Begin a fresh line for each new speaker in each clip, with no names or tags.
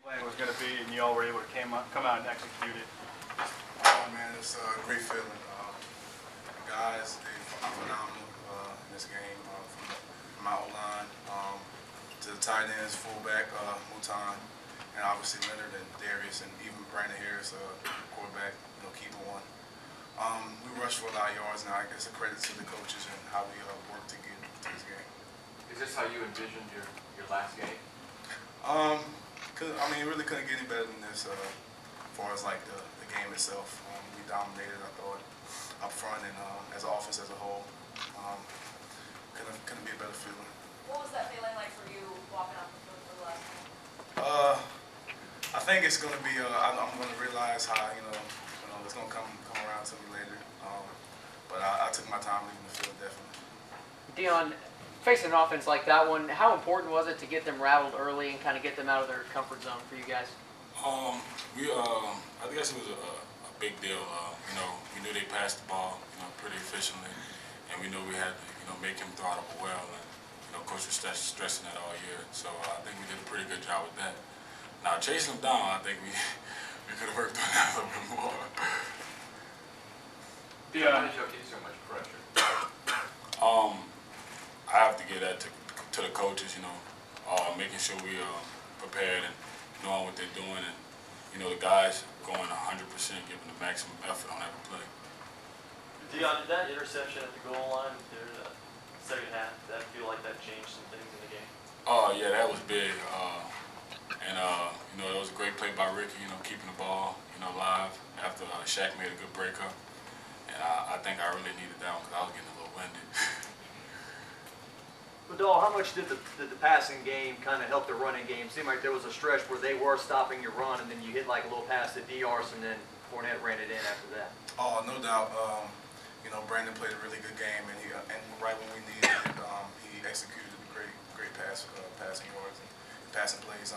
plan was going to be, and you all were able to come out and execute it.
Oh man, it's a great feeling. The guys, they're phenomenal in this game. From my O-line to the tight ends, fullback, Mutan, and obviously Leonard and Darius, and even Brandon Harris, quarterback, keeping one. We rushed for a lot of yards, and I guess a credit to the coaches and how we worked to get to this game.
Is this how you envisioned your last game?
Really couldn't get any better than this as far as like the game itself. We dominated, I thought, up front and as an offense as a whole. Couldn't be a better feeling.
What was that feeling like for you walking out the field for the last game?
I think it's going to be, I'm going to realize how, it's going to come around to me later. But I took my time leaving the field, definitely.
Deion, facing an offense like that one, how important was it to get them rattled early and kind of get them out of their comfort zone for you guys?
I guess it was a big deal. We knew they passed the ball, pretty efficiently, and we knew we had to, make him throw it well. And coach was stressing that all year, so I think we did a pretty good job with that. Now chasing them down, I think we could have worked on that a little bit more.
Why did y'all get so much pressure?
I have to give that to the coaches, making sure we are prepared and knowing what they're doing, and the guys going 100%, giving the maximum effort on every play.
Deion, did that interception at the goal line there in the second half, did that feel like that changed some things in the game?
Oh yeah, that was big, and it was a great play by Ricky, keeping the ball, live after Shaq made a good breakup, and I think I really needed that one because I was getting a little winded.
Vidal, how much did the passing game kind of help the running game? Seemed like there was a stretch where they were stopping your run, and then you hit like a little pass to Diaz, and then Fournette ran it in after that.
Oh, no doubt. Brandon played a really good game, and right when we needed it, he executed a great passing yards and passing plays.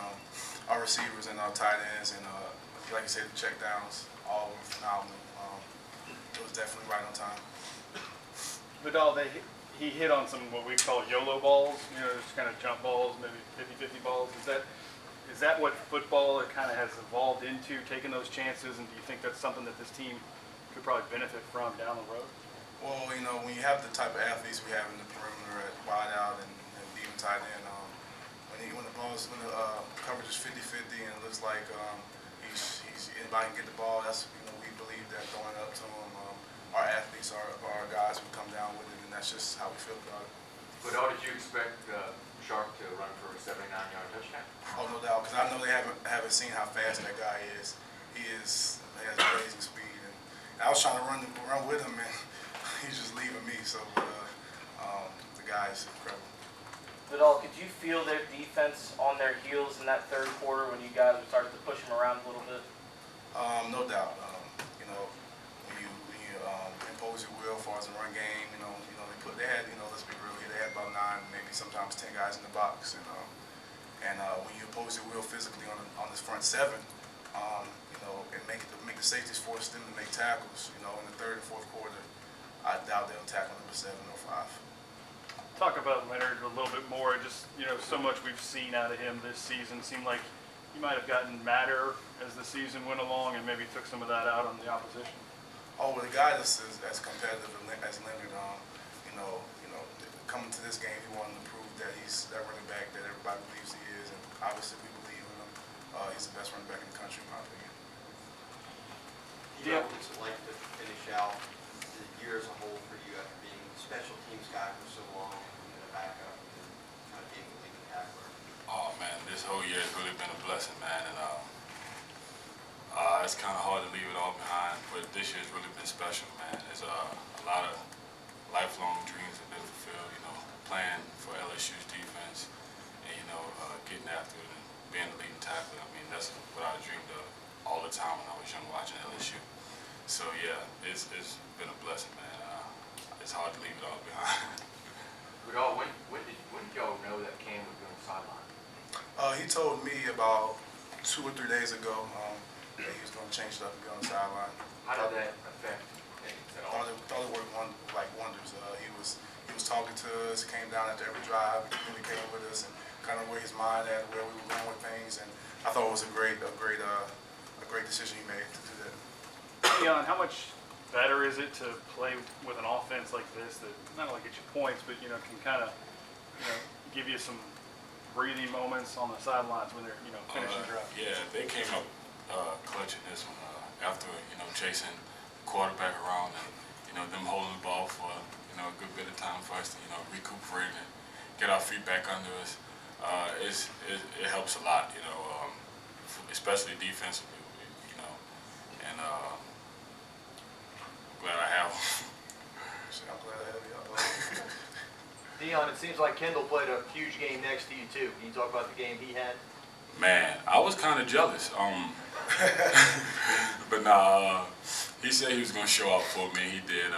Our receivers and our tight ends, and like you said, the check downs, all were phenomenal. It was definitely right on time.
Vidal, he hit on some what we call YOLO balls, just kind of jump balls, maybe 50-50 balls. Is that what football kind of has evolved into, taking those chances, and do you think that's something that this team could probably benefit from down the road?
Well, when you have the type of athletes we have in the perimeter at wide out and even tight end, when the coverage is 50-50 and it looks like anybody can get the ball, that's we believe that going up to him, our athletes, our guys will come down with it, and that's just how we feel about it.
But did you expect Sharp to run for a 79-yard touchdown?
Oh, no doubt, because I know they haven't seen how fast that guy is. He has amazing speed, and I was trying to run with him, and he's just leaving me. So the guy is incredible.
Vidal, could you feel their defense on their heels in that third quarter when you guys started to push them around a little bit?
No doubt. When you impose your will as far as the run game, they had, let's be real here, they had about 9, maybe sometimes 10 guys in the box, and when you impose your will physically on this front 7, and make the safeties force them to make tackles, in the third and fourth quarter, I doubt they'll tackle number 7 or 5.
Talk about Leonard a little bit more. Just so much we've seen out of him this season. Seemed like he might have gotten madder as the season went along, and maybe took some of that out on the opposition.
Oh, well, the guy that's as competitive as Leonard, coming to this game, he wanted to prove that he's that running back that everybody believes he is, and obviously we believe in him. He's the best running back in the country, in my opinion.
What's it like to finish out the year as a whole for you after being a special teams guy for so long and a backup and kind of being the leading tackler?
Oh man, this whole year has really been a blessing, man, and it's kind of hard to leave it all behind, but this year's really been special, man. There's a lot of lifelong dreams have been fulfilled, playing for LSU's defense and, getting after it and being the leading tackler. I mean, that's what I dreamed of all the time when I was young watching LSU. So yeah, it's been a blessing, man. It's hard to leave it all behind.
Vidal, when did y'all know that Cam would be on the sideline?
He told me about 2 or 3 days ago that he was going to change it up and be on the sideline.
How did that affect things at all?
Thought it worked wonders. He was talking to us, came down after every drive, communicating with us, and kind of where his mind at, where we were going with things. And I thought it was a great decision he made to do that.
Deion, how much better is it to play with an offense like this that not only gets you points, but can kind of give you some breathing moments on the sidelines when they're finishing drives?
Yeah, they came up clutching this one after chasing the quarterback around and them holding the ball for a good bit of time for us to recuperate and get our feet back under us. It helps a lot, especially defensively, and I'm glad I have them.
I'm glad I have y'all.
Deion, it seems like Kendall played a huge game next to you too. Can you talk about the game he had?
Man, I was kind of jealous. But nah, he said he was gonna show up for me. He did.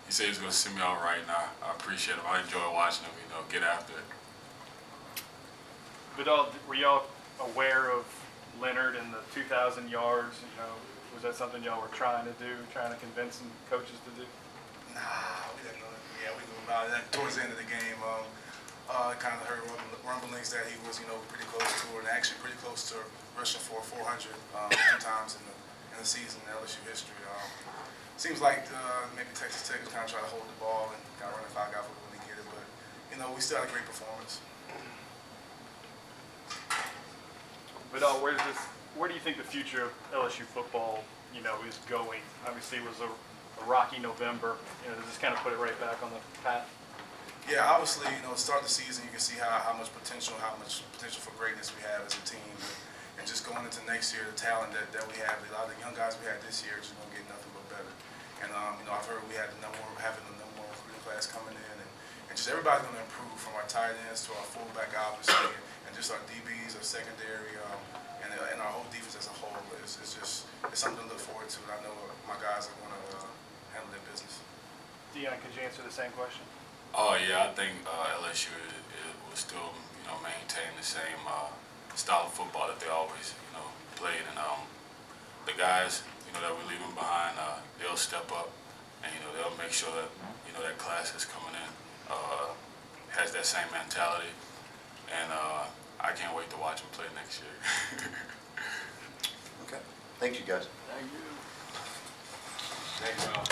He said he was gonna send me out right, and I appreciate him. I enjoy watching him. Get after it.
But were y'all aware of Leonard and the 2,000 yards? Was that something y'all were trying to do, trying to convince some coaches to do?
Nah, we didn't know. Yeah, we knew about it. Towards the end of the game, I kind of heard rumblings that he was, pretty close to, and actually pretty close to rushing for 400 2 times in the season in LSU history. Seems like maybe Texas Tech was kind of trying to hold the ball and kind of run a 5-guy for when they get it, but we still had a great performance.
But where do you think the future of LSU football, is going? Obviously, it was a rocky November. Does this kind of put it right back on the path?
Yeah, obviously, start the season, you can see how much potential for greatness we have as a team. And just going into next year, the talent that we have, a lot of the young guys we had this year is just going to get nothing but better. And, I've heard we had having the number 1 recruiting class coming in, and just everybody's going to improve from our tight ends to our fullback, obviously, and just our DBs, our secondary, and our whole defense as a whole. It's something to look forward to, and I know my guys are going to handle their business.
Deion, could you answer the same question?
Oh yeah, I think LSU will still maintain the same style of football that they always played, and the guys that we're leaving behind, they'll step up, and they'll make sure that that class that's coming in has that same mentality, and I can't wait to watch them play next year.
Okay, thank you guys.
Thank you.
Thanks, Mel.